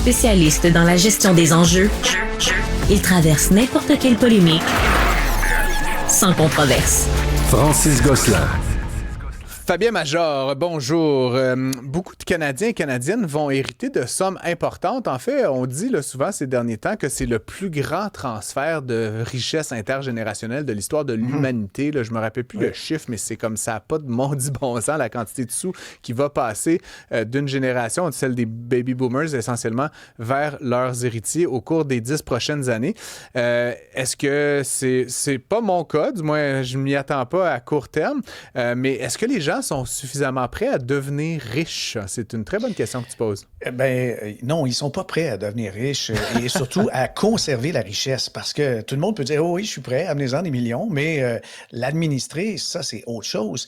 Spécialiste dans la gestion des enjeux, il traverse n'importe quelle polémique sans controverse. Francis Gosselin. Fabien Major, bonjour. Beaucoup de Canadiens et Canadiennes vont hériter de sommes importantes. En fait, on dit là, souvent ces derniers temps que c'est le plus grand transfert de richesse intergénérationnelle de l'histoire de l'humanité. Là, je me rappelle plus le chiffre, mais c'est comme ça, pas de maudit bon sens, la quantité de sous qui va passer d'une génération, celle des baby boomers essentiellement, vers leurs héritiers au cours des 10 prochaines années. Est-ce que c'est pas mon cas? Du moins, je m'y attends pas à court terme. Mais est-ce que les gens sont suffisamment prêts à devenir riches? C'est une très bonne question que tu poses. Non, ils sont pas prêts à devenir riches et surtout à conserver la richesse parce que tout le monde peut dire « Oh oui, je suis prêt, amenez-en des millions », mais l'administrer, ça, c'est autre chose.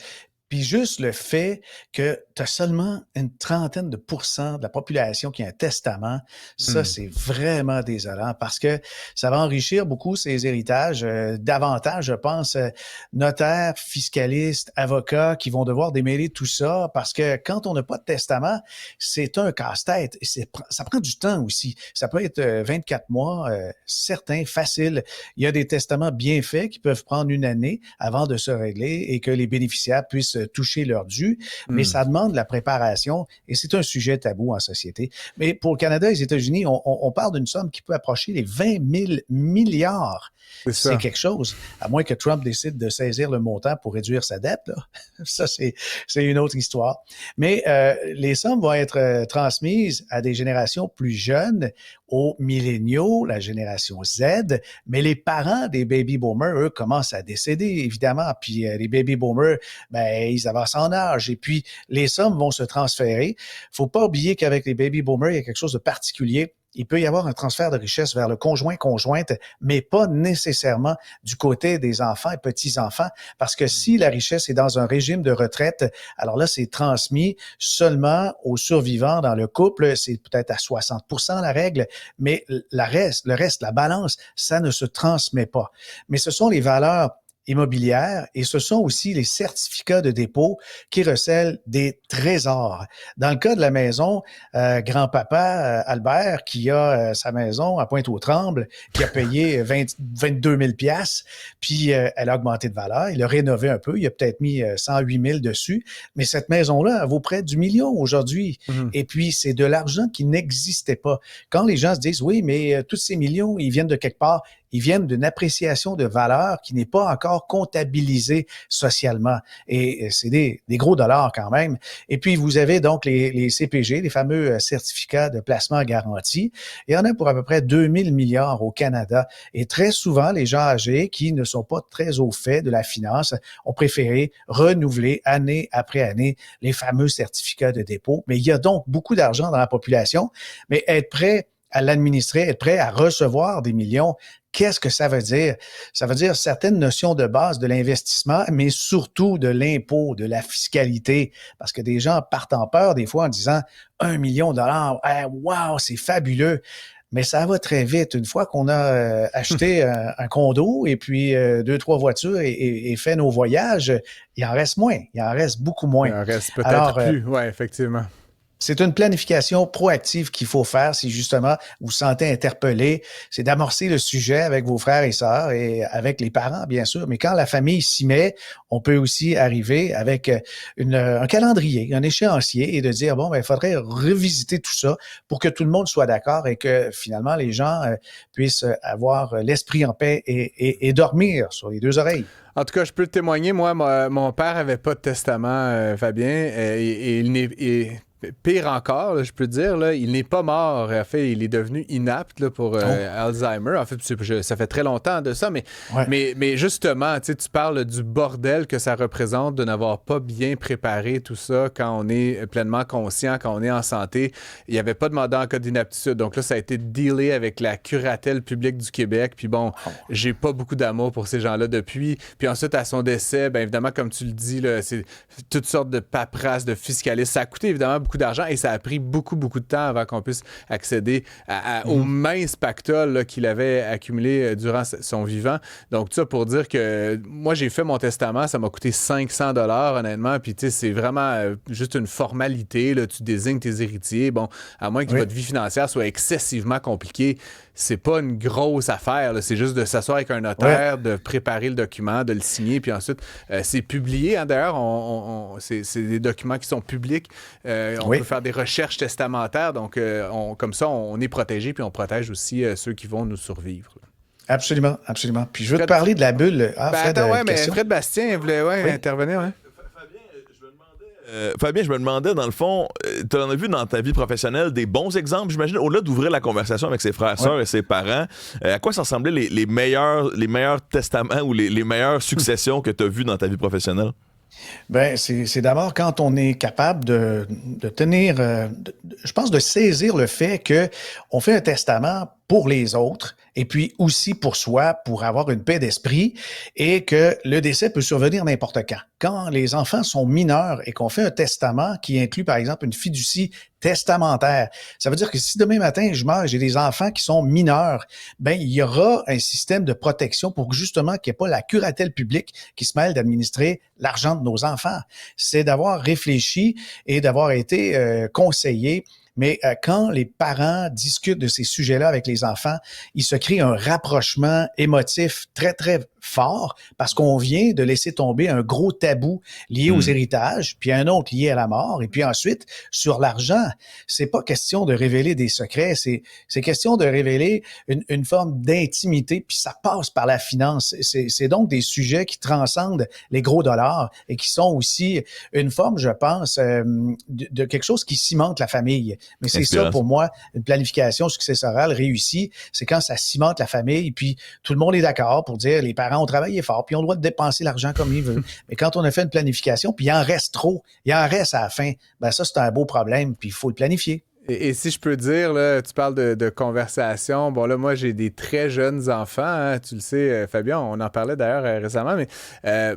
Puis juste le fait que tu as seulement une trentaine de pourcents de la population qui a un testament, ça, c'est vraiment désolant parce que ça va enrichir beaucoup ces héritages. Davantage, je pense, notaires, fiscalistes, avocats qui vont devoir démêler tout ça parce que quand on n'a pas de testament, c'est un casse-tête. Et ça prend du temps aussi. Ça peut être 24 mois, certain, facile. Il y a des testaments bien faits qui peuvent prendre une année avant de se régler et que les bénéficiaires puissent toucher leur dû, mais ça demande de la préparation et c'est un sujet tabou en société. Mais pour le Canada et les États-Unis, on parle d'une somme qui peut approcher les 20 000 milliards. C'est quelque chose, à moins que Trump décide de saisir le montant pour réduire sa dette. Là. Ça, c'est une autre histoire. Mais les sommes vont être transmises à des générations plus jeunes, aux milléniaux, la génération Z, mais les parents des baby boomers, eux, commencent à décéder, évidemment. Puis les baby boomers, ils avancent en âge. Et puis, les sommes vont se transférer. Faut pas oublier qu'avec les baby boomers, il y a quelque chose de particulier. Il peut y avoir un transfert de richesse vers le conjoint-conjointe, mais pas nécessairement du côté des enfants et petits-enfants, parce que si la richesse est dans un régime de retraite, alors là, c'est transmis seulement aux survivants dans le couple, c'est peut-être à 60% la règle, mais le reste, la balance, ça ne se transmet pas. Mais ce sont les valeurs immobilières et ce sont aussi les certificats de dépôt qui recèlent des trésors. Dans le cas de la maison, grand-papa Albert qui a sa maison à Pointe-aux-Trembles, qui a payé 22 000 piastres, puis elle a augmenté de valeur, il a rénové un peu, il a peut-être mis 108 000 dessus, mais cette maison-là, elle vaut près du million aujourd'hui. Et puis, c'est de l'argent qui n'existait pas. Quand les gens se disent, oui, mais tous ces millions, ils viennent de quelque part, ils viennent d'une appréciation de valeur qui n'est pas encore comptabilisée socialement. Et c'est des gros dollars quand même. Et puis, vous avez donc les CPG, les fameux certificats de placement garanti. Il y en a pour à peu près 2 000 milliards au Canada. Et très souvent, les gens âgés qui ne sont pas très au fait de la finance ont préféré renouveler année après année les fameux certificats de dépôt. Mais il y a donc beaucoup d'argent dans la population. Mais être prêt à l'administrer, être prêt à recevoir des millions, qu'est-ce que ça veut dire? Ça veut dire certaines notions de base de l'investissement, mais surtout de l'impôt, de la fiscalité. Parce que des gens partent en peur des fois en disant « 1 million de dollars, wow, c'est fabuleux ». Mais ça va très vite. Une fois qu'on a acheté un condo et puis 2-3 voitures et fait nos voyages, il en reste moins. Il en reste beaucoup moins. Il en reste peut-être plus, oui, effectivement. C'est une planification proactive qu'il faut faire si justement vous vous sentez interpellé. C'est d'amorcer le sujet avec vos frères et sœurs et avec les parents, bien sûr. Mais quand la famille s'y met, on peut aussi arriver avec un calendrier, un échéancier et de dire, bon, il faudrait revisiter tout ça pour que tout le monde soit d'accord et que finalement les gens puissent avoir l'esprit en paix et dormir sur les deux oreilles. En tout cas, je peux te témoigner, moi, mon père avait pas de testament, Fabien, et il n'est... Pire encore, là, je peux dire, là, il n'est pas mort. En fait, il est devenu inapte là, pour Alzheimer. En fait, ça fait très longtemps de ça, mais justement, tu parles du bordel que ça représente de n'avoir pas bien préparé tout ça quand on est pleinement conscient, quand on est en santé. Il n'y avait pas de mandat en cas d'inaptitude. Donc là, ça a été dealé avec la curatelle publique du Québec. Puis bon, j'ai pas beaucoup d'amour pour ces gens-là depuis. Puis ensuite, à son décès, bien évidemment, comme tu le dis, là, c'est toutes sortes de paperasses, de fiscalistes. Ça a coûté évidemment beaucoup beaucoup d'argent et ça a pris beaucoup, beaucoup de temps avant qu'on puisse accéder au mince pactole là, qu'il avait accumulé durant son vivant. Donc, tout ça pour dire que moi, j'ai fait mon testament, ça m'a coûté 500 $ honnêtement, puis tu sais, c'est vraiment juste une formalité, là, tu désignes tes héritiers, bon, à moins que votre vie financière soit excessivement compliquée, c'est pas une grosse affaire, là. C'est juste de s'asseoir avec un notaire, de préparer le document, de le signer, puis ensuite, c'est publié. Hein, d'ailleurs, c'est des documents qui sont publics. On peut faire des recherches testamentaires. Donc, comme ça, on est protégé, puis on protège aussi ceux qui vont nous survivre. Absolument, absolument. Puis je veux te parler de la bulle. Fred, Fred Bastien voulait intervenir. Ouais. Fabien, je me demandais, dans le fond, tu en as vu dans ta vie professionnelle des bons exemples, j'imagine, au-delà d'ouvrir la conversation avec ses frères, sœurs et ses parents, à quoi ça ressemblait les meilleurs testaments ou les meilleures successions que tu as vues dans ta vie professionnelle? Ben, c'est d'abord quand on est capable de tenir, je pense, de saisir le fait qu'on fait un testament pour les autres et puis aussi pour soi, pour avoir une paix d'esprit et que le décès peut survenir n'importe quand. Quand les enfants sont mineurs et qu'on fait un testament qui inclut, par exemple, une fiducie testamentaire, ça veut dire que si demain matin je meurs et j'ai des enfants qui sont mineurs, ben il y aura un système de protection pour justement qu'il n'y ait pas la curatelle publique qui se mêle d'administrer l'argent de nos enfants. C'est d'avoir réfléchi et d'avoir été conseillé. Mais quand les parents discutent de ces sujets-là avec les enfants, il se crée un rapprochement émotif très, très fort parce qu'on vient de laisser tomber un gros tabou lié aux héritages, puis un autre lié à la mort, et puis ensuite, sur l'argent, c'est pas question de révéler des secrets, c'est question de révéler une forme d'intimité, puis ça passe par la finance. C'est donc des sujets qui transcendent les gros dollars et qui sont aussi une forme, je pense, de quelque chose qui cimente la famille. Mais c'est ça, pour moi, une planification successorale réussie, c'est quand ça cimente la famille, puis tout le monde est d'accord pour dire les parents ont travaillé fort, puis on doit dépenser l'argent comme ils veulent. Mais quand on a fait une planification, puis il en reste trop, il en reste à la fin, ben ça, c'est un beau problème, puis il faut le planifier. Et si je peux dire, là, tu parles de conversation. Bon, là, moi, j'ai des très jeunes enfants. Hein, tu le sais, Fabien, on en parlait d'ailleurs récemment. Mais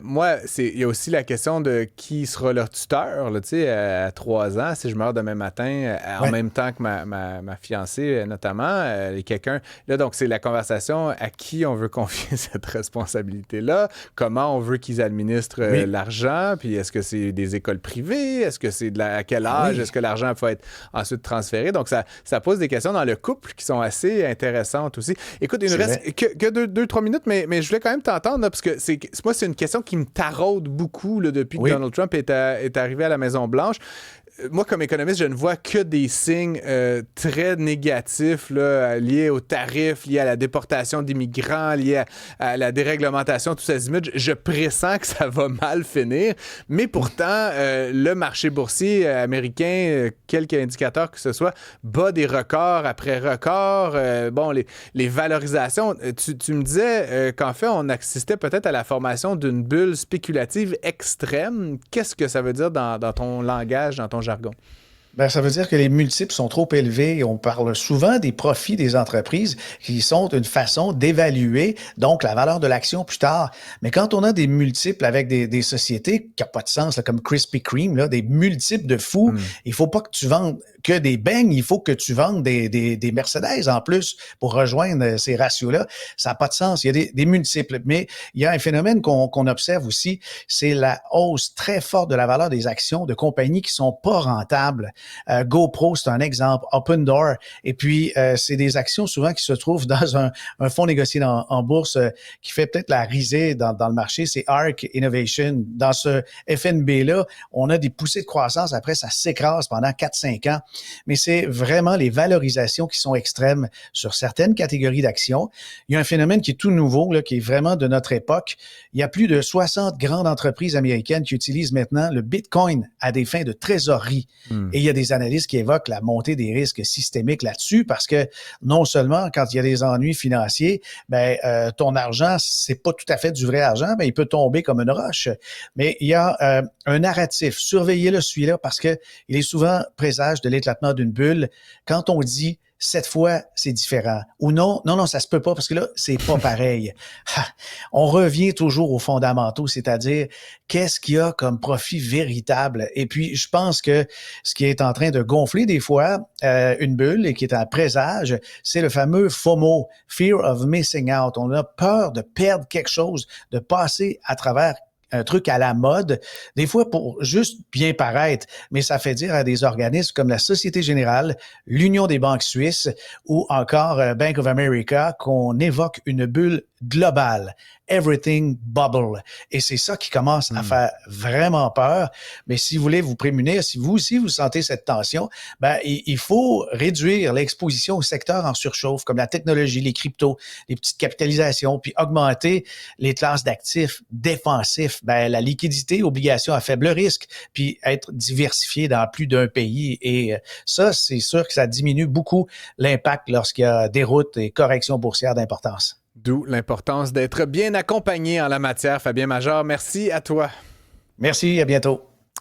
moi, il y a aussi la question de qui sera leur tuteur, là, tu sais, à 3 ans, si je meurs demain matin, en même temps que ma fiancée, notamment, quelqu'un. Là, donc, c'est la conversation à qui on veut confier cette responsabilité-là, comment on veut qu'ils administrent l'argent, puis est-ce que c'est des écoles privées, est-ce que c'est à quel âge, est-ce que l'argent peut être ensuite transféré. Donc, ça pose des questions dans le couple qui sont assez intéressantes aussi. Écoute, il ne reste que 2-3 minutes, mais je voulais quand même t'entendre, là, parce que moi, c'est une question qui me taraude beaucoup là, depuis que Donald Trump est arrivé à la Maison-Blanche. Moi, comme économiste, je ne vois que des signes très négatifs là, liés aux tarifs, liés à la déportation d'immigrants, liés à la déréglementation, tous ces images. Je pressens que ça va mal finir. Mais pourtant, le marché boursier américain, quelque indicateur que ce soit, bat des records après records. Bon, les valorisations. Tu me disais qu'en fait, on assistait peut-être à la formation d'une bulle spéculative extrême. Qu'est-ce que ça veut dire dans ton langage, dans ton jargon? Ben, ça veut dire que les multiples sont trop élevés et on parle souvent des profits des entreprises qui sont une façon d'évaluer donc la valeur de l'action plus tard. Mais quand on a des multiples avec des sociétés qui n'ont pas de sens, là, comme Krispy Kreme, là, des multiples de fous, il faut pas que tu vendes que des beignes, il faut que tu vendes des Mercedes en plus pour rejoindre ces ratios-là. Ça n'a pas de sens. Il y a des multiples. Mais il y a un phénomène qu'on observe aussi, c'est la hausse très forte de la valeur des actions de compagnies qui sont pas rentables. GoPro, c'est un exemple. Open Door. Et puis, c'est des actions souvent qui se trouvent dans un fonds négocié en bourse qui fait peut-être la risée dans le marché. C'est ARK Innovation. Dans ce FNB-là, on a des poussées de croissance. Après, ça s'écrase pendant 4-5 ans. Mais c'est vraiment les valorisations qui sont extrêmes sur certaines catégories d'actions. Il y a un phénomène qui est tout nouveau, là, qui est vraiment de notre époque. Il y a plus de 60 grandes entreprises américaines qui utilisent maintenant le Bitcoin à des fins de trésorerie. Et il y a des analystes qui évoquent la montée des risques systémiques là-dessus parce que non seulement quand il y a des ennuis financiers, ton argent, c'est pas tout à fait du vrai argent, il peut tomber comme une roche. Mais il y a un narratif. Surveillez-le, celui-là, parce que il est souvent présage de l'éclatement d'une bulle, quand on dit cette fois, c'est différent. Ou non, ça se peut pas parce que là, c'est pas pareil. On revient toujours aux fondamentaux, c'est-à-dire qu'est-ce qu'il y a comme profit véritable. Et puis, je pense que ce qui est en train de gonfler des fois une bulle et qui est un présage, c'est le fameux FOMO, Fear of Missing Out. On a peur de perdre quelque chose, de passer à travers un truc à la mode, des fois pour juste bien paraître, mais ça fait dire à des organismes comme la Société Générale, l'Union des banques suisses ou encore Bank of America qu'on évoque une bulle globale. Everything bubble. Et c'est ça qui commence à faire vraiment peur. Mais si vous voulez vous prémunir, si vous aussi vous sentez cette tension, ben, il faut réduire l'exposition au secteur en surchauffe, comme la technologie, les cryptos, les petites capitalisations, puis augmenter les classes d'actifs défensifs, ben, la liquidité, obligations à faible risque, puis être diversifié dans plus d'un pays. Et ça, c'est sûr que ça diminue beaucoup l'impact lorsqu'il y a déroute et corrections boursières d'importance. D'où l'importance d'être bien accompagné en la matière. Fabien Major, merci à toi. Merci, à bientôt.